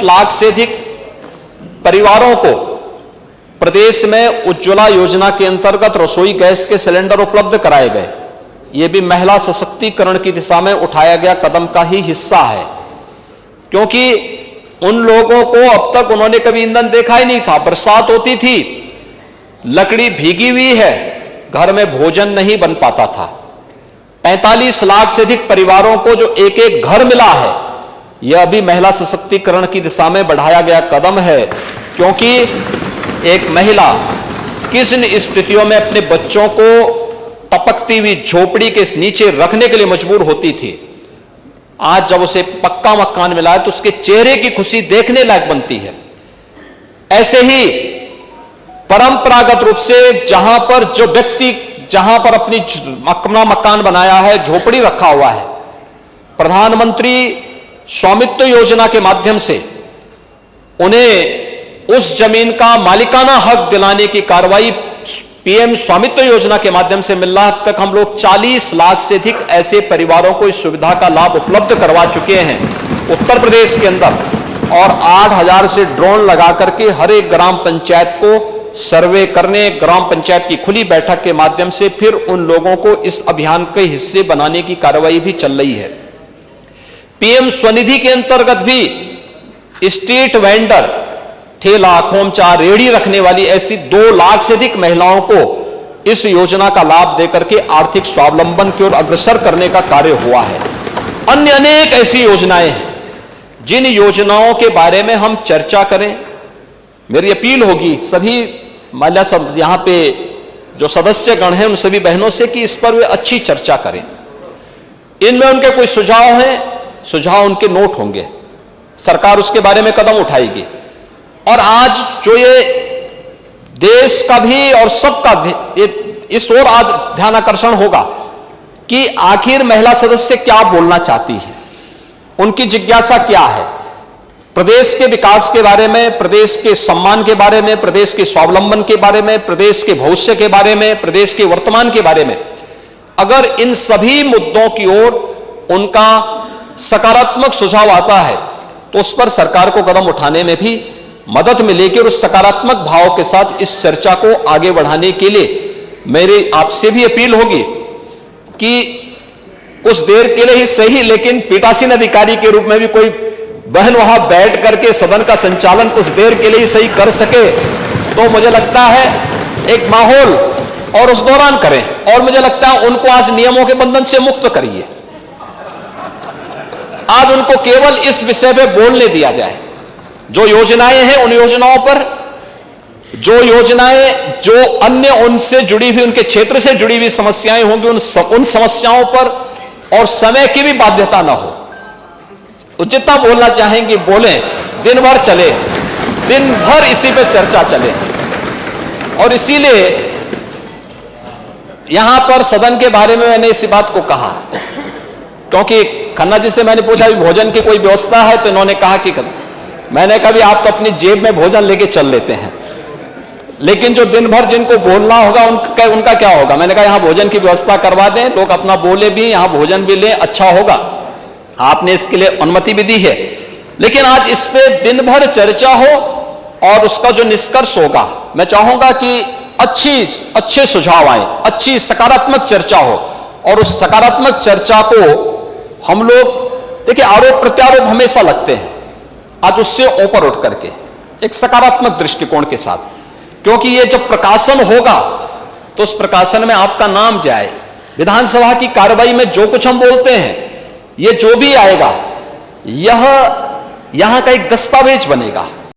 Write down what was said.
लाख से अधिक परिवारों को प्रदेश में उज्ज्वला योजना के अंतर्गत रसोई गैस के सिलेंडर उपलब्ध कराए गए। यह भी महिला सशक्तिकरण की दिशा में उठाया गया कदम का ही हिस्सा है, क्योंकि उन लोगों को अब तक उन्होंने कभी ईंधन देखा ही नहीं था। बरसात होती थी, लकड़ी भीगी हुई है, घर में भोजन नहीं बन पाता था। 45 लाख से अधिक परिवारों को जो एक एक घर मिला है, यह भी महिला सशक्तिकरण की दिशा में बढ़ाया गया कदम है, क्योंकि एक महिला किस स्थितियों में अपने बच्चों को टपकती हुई झोपड़ी के नीचे रखने के लिए मजबूर होती थी, आज जब उसे पक्का मकान मिला है तो उसके चेहरे की खुशी देखने लायक बनती है। ऐसे ही परंपरागत रूप से जहां पर जो व्यक्ति जहां पर अपना मकान बनाया है, झोपड़ी रखा हुआ है, प्रधानमंत्री स्वामित्व योजना के माध्यम से उन्हें उस जमीन का मालिकाना हक दिलाने की कार्रवाई पीएम स्वामित्व योजना के माध्यम से मिल रहा। अब तक हम लोग 40 लाख से अधिक ऐसे परिवारों को इस सुविधा का लाभ उपलब्ध करवा चुके हैं उत्तर प्रदेश के अंदर, और 8,000 से ड्रोन लगा करके हर एक ग्राम पंचायत को सर्वे करने, ग्राम पंचायत की खुली बैठक के माध्यम से फिर उन लोगों को इस अभियान के हिस्से बनाने की कार्रवाई भी चल रही है। पीएम स्वनिधि के अंतर्गत भी स्ट्रीट वेंडर, ठेला, खोमचा, रेहड़ी रखने वाली ऐसी 2 लाख से अधिक महिलाओं को इस योजना का लाभ देकर के आर्थिक स्वावलंबन की ओर अग्रसर करने का कार्य हुआ है। अन्य अनेक ऐसी योजनाएं हैं जिन योजनाओं के बारे में हम चर्चा करें। मेरी अपील होगी सभी महिला सब यहां पे जो सदस्यगण हैं उन सभी बहनों से कि इस पर वे अच्छी चर्चा करें। इनमें उनके कोई सुझाव हैं, सुझाव उनके नोट होंगे, सरकार उसके बारे में कदम उठाएगी। और आज जो ये देश का भी और सबका इस ओर आज ध्यान आकर्षण होगा कि आखिर महिला सदस्य क्या बोलना चाहती है, उनकी जिज्ञासा क्या है, प्रदेश के विकास के बारे में, प्रदेश के सम्मान के बारे में, प्रदेश के स्वावलंबन के बारे में, प्रदेश के भविष्य के बारे में, प्रदेश के वर्तमान के बारे में। अगर इन सभी मुद्दों की ओर उनका सकारात्मक सुझाव आता है तो उस पर सरकार को कदम उठाने में भी मदद मिलेगी, और उस सकारात्मक भाव के साथ इस चर्चा को आगे बढ़ाने के लिए मेरी आपसे भी अपील होगी कि कुछ देर के लिए ही सही, लेकिन पीठासीन अधिकारी के रूप में भी कोई बहन वहां बैठ करके सदन का संचालन कुछ देर के लिए ही सही कर सके तो मुझे लगता है एक माहौल, और उस दौरान करें। और मुझे लगता है उनको आज नियमों के बंधन से मुक्त करिए, आज उनको केवल इस विषय पे बोलने दिया जाए। जो योजनाएं हैं उन योजनाओं पर, जो योजनाएं जो अन्य उनसे जुड़ी हुई, उनके क्षेत्र से जुड़ी हुई समस्याएं होंगी उन समस्याओं पर, और समय की भी बाध्यता ना हो। तो जितना बोलना चाहेंगे बोलें, दिन भर चले, दिन भर इसी पे चर्चा चले। और इसीलिए यहां पर सदन के बारे में मैंने इसी बात को कहा, क्योंकि खन्ना जी से मैंने पूछा भी भोजन की कोई व्यवस्था है, तो इन्होंने कहा कि मैंने कहा भी आप तो अपनी जेब में भोजन लेके चल लेते हैं, लेकिन जो दिन भर जिनको बोलना होगा उनका क्या होगा। मैंने कहा यहां भोजन की व्यवस्था करवा दें, लोग अपना बोले भी, यहां भोजन भी लें, अच्छा होगा। आपने इसके लिए अनुमति भी दी है, लेकिन आज इस पे दिन भर चर्चा हो और उसका जो निष्कर्ष होगा, मैं चाहूंगा कि अच्छे सुझाव आए, अच्छी सकारात्मक चर्चा हो, और उस सकारात्मक चर्चा को हम लोग, देखिए आरोप प्रत्यारोप हमेशा लगते हैं, आज उससे ऊपर उठ करके एक सकारात्मक दृष्टिकोण के साथ, क्योंकि ये जब प्रकाशन होगा तो उस प्रकाशन में आपका नाम जाए। विधानसभा की कार्रवाई में जो कुछ हम बोलते हैं, ये जो भी आएगा, यह यहां का एक दस्तावेज बनेगा।